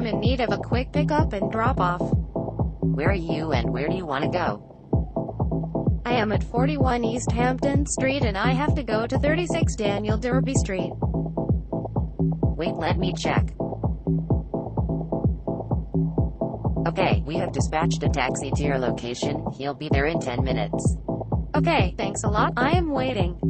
in need of a quick pickup and drop-off. Where are you and where do you want to go? I am at 41 East Hampton Street and I have to go to 36 Daniel Derby Street. Wait, let me check. Okay, we have dispatched a taxi to your location. He'll be there in 10 minutes. Okay, thanks a lot. I am waiting.